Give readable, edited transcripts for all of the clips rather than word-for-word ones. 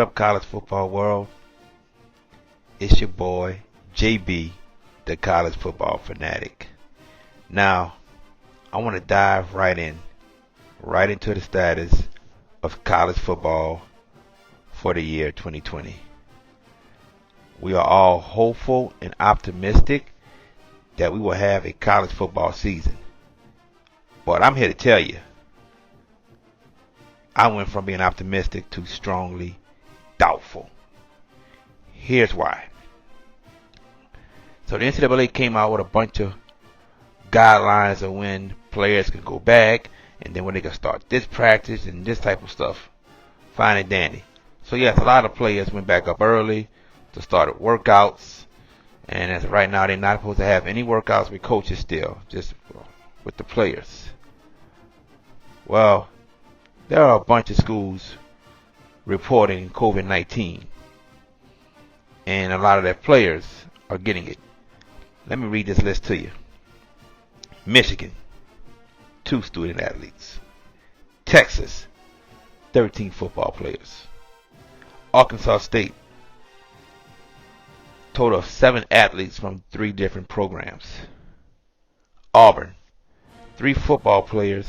up, college football world? It's your boy, JB, the college football fanatic. Now, I want to dive right into the status of college football for the year 2020. We are all hopeful and optimistic that we will have a college football season. But I'm here to tell you, I went from being optimistic to strongly doubtful. Here's why. So the NCAA came out with a bunch of guidelines of when players can go back and then when they can start this practice and this type of stuff. Fine and dandy. So yes, a lot of players went back up early to start workouts. And as of right now, they're not supposed to have any workouts with coaches still, just with the players. Well, there are a bunch of schools reporting COVID-19, and a lot of their players are getting it. Let me read this list to you. Michigan, 2 student athletes. Texas, 13 football players. Arkansas State, total of 7 athletes from 3 different programs. Auburn, 3 football players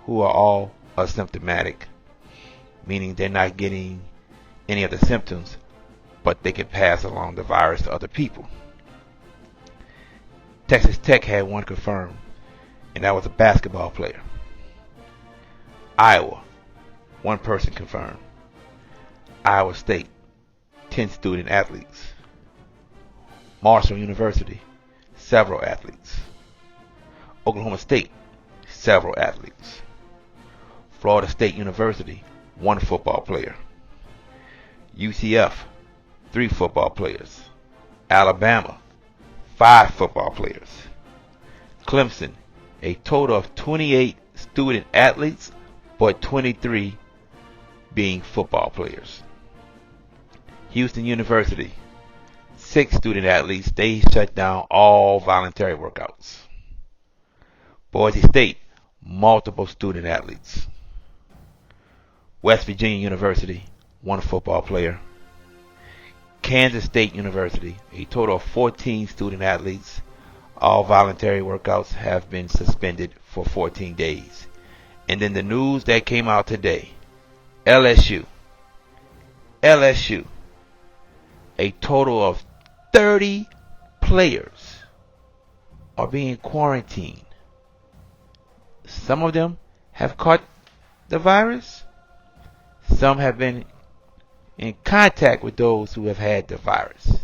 who are all asymptomatic, meaning they're not getting any of the symptoms, but they can pass along the virus to other people. Texas Tech had 1 confirmed, and that was a basketball player. Iowa, 1 person confirmed. Iowa State, 10 student athletes. Marshall University, several athletes. Oklahoma State, several athletes. Florida State University, 1 football player. UCF, 3 football players. Alabama, 5 football players. Clemson, a total of 28 student athletes, but 23 being football players. Houston University, 6 student athletes. They shut down all voluntary workouts. Boise State, multiple student athletes. West Virginia University, 1 football player. Kansas State University, a total of 14 student athletes. All voluntary workouts have been suspended for 14 days. And then the news that came out today, LSU, a total of 30 players are being quarantined. Some of them have caught the virus. Some have been in contact with those who have had the virus.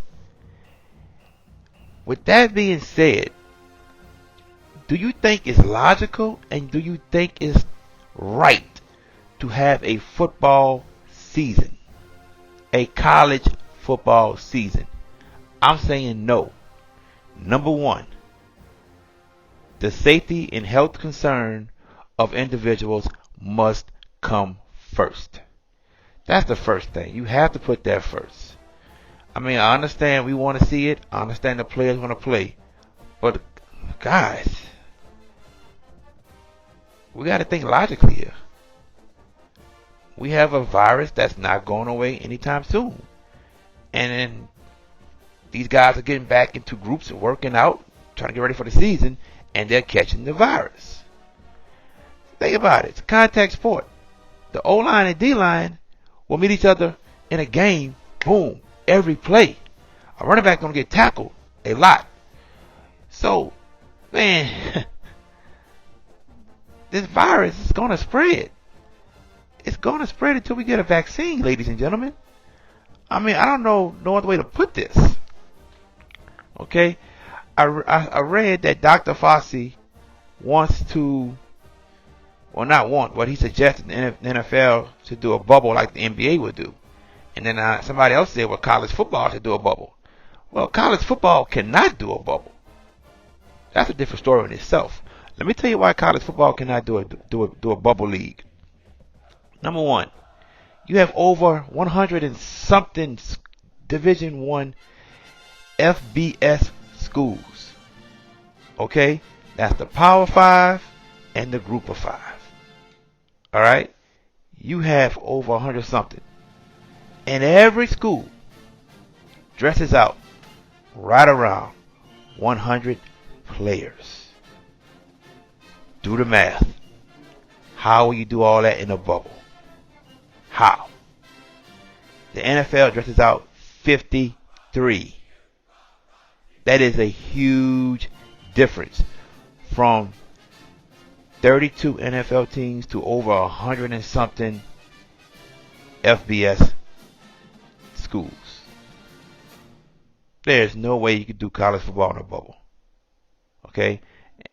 With that being said, do you think it's logical and do you think it's right to have a football season? A college football season? I'm saying no. Number 1, the safety and health concern of individuals must come first. That's the first thing. You have to put that first. I mean, I understand we want to see it. I understand the players want to play. But, guys, we got to think logically here. We have a virus that's not going away anytime soon. And then these guys are getting back into groups and working out, trying to get ready for the season, and they're catching the virus. Think about it. It's a contact sport. The O-line and D-line will meet each other in a game, boom, every play. A running back going to get tackled a lot. So, man, this virus is going to spread. It's going to spread until we get a vaccine, ladies and gentlemen. I mean, I don't know no other way to put this. Okay? I read that Dr. Fauci wants to, well, not want, but he suggested the NFL should do a bubble like the NBA would do. And then somebody else said, well, college football should do a bubble. Well, college football cannot do a bubble. That's a different story in itself. Let me tell you why college football cannot do a bubble league. Number 1, you have over 100 and something Division I FBS schools. Okay? That's the Power 5 and the Group of 5. Alright? You have over 100 something. And every school dresses out right around 100 players. Do the math. How will you do all that in a bubble? How? The NFL dresses out 53. That is a huge difference from 32 NFL teams to over 100 and something FBS schools. There's no way you could do college football in a bubble. Okay?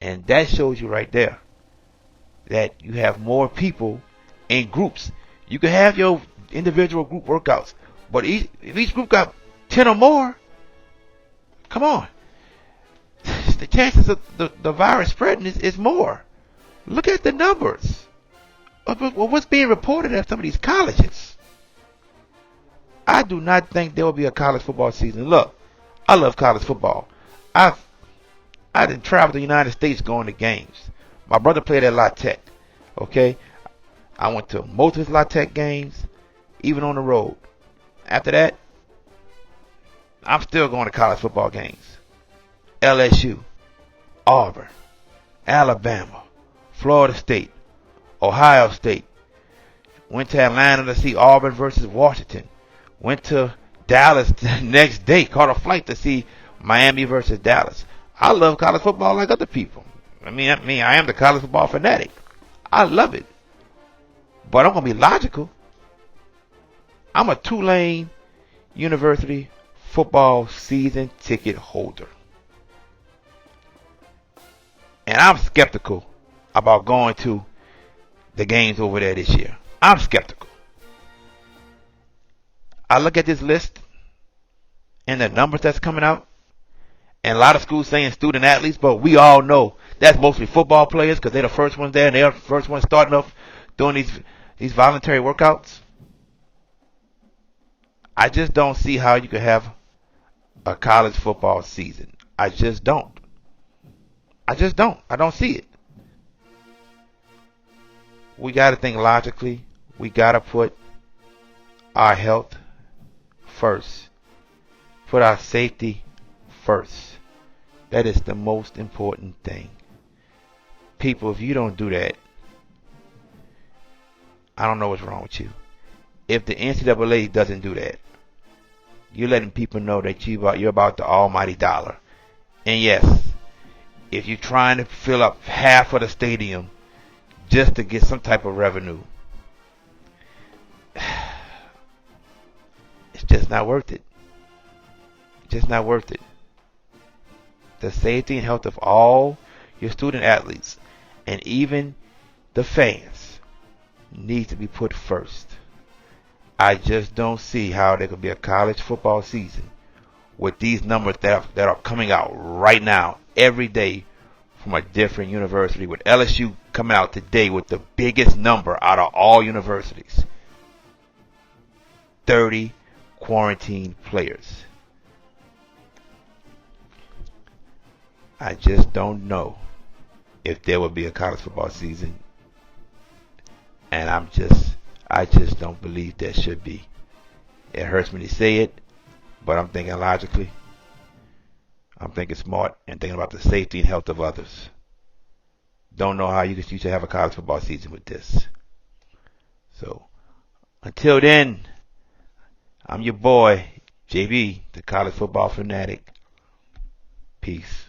And that shows you right there that you have more people in groups. You can have your individual group workouts, but if each group got 10 or more, come on. The chances of the virus spreading is more. Look at the numbers of what's being reported at some of these colleges. I do not think there will be a college football season. Look, I love college football. I didn't travel to the United States going to games. My brother played at La Tech. Okay? I went to most of his La Tech games, even on the road. After that, I'm still going to college football games. LSU, Auburn, Alabama, Florida State, Ohio State. Went to Atlanta to see Auburn versus Washington. Went to Dallas the next day. Caught a flight to see Miami versus Dallas. I love college football like other people. I am the college football fanatic. I love it. But I'm going to be logical. I'm a Tulane University football season ticket holder. And I'm skeptical about going to the games over there this year. I'm skeptical. I look at this list and the numbers that's coming out, and a lot of schools saying student athletes, but we all know that's mostly football players because they're the first ones there and they're the first ones starting off doing these voluntary workouts. I just don't see how you could have a college football season. I just don't. I don't see it. We got to think logically. We got to put our health first. Put our safety first. That is the most important thing. People, if you don't do that, I don't know what's wrong with you. If the NCAA doesn't do that, you're letting people know that you're about the almighty dollar. And yes, if you're trying to fill up half of the stadium just to get some type of revenue, it's just not worth it. It's just not worth it. The safety and health of all your student athletes and even the fans needs to be put first. I just don't see how there could be a college football season with these numbers that are coming out right now every day from a different university, with LSU coming out today with the biggest number out of all universities. 30 quarantined players. I just don't know if there will be a college football season, and I just don't believe there should be. It hurts me to say it, but I'm thinking logically. I'm thinking smart and thinking about the safety and health of others. Don't know how you should have a college football season with this. So, until then, I'm your boy, JB, the college football fanatic. Peace.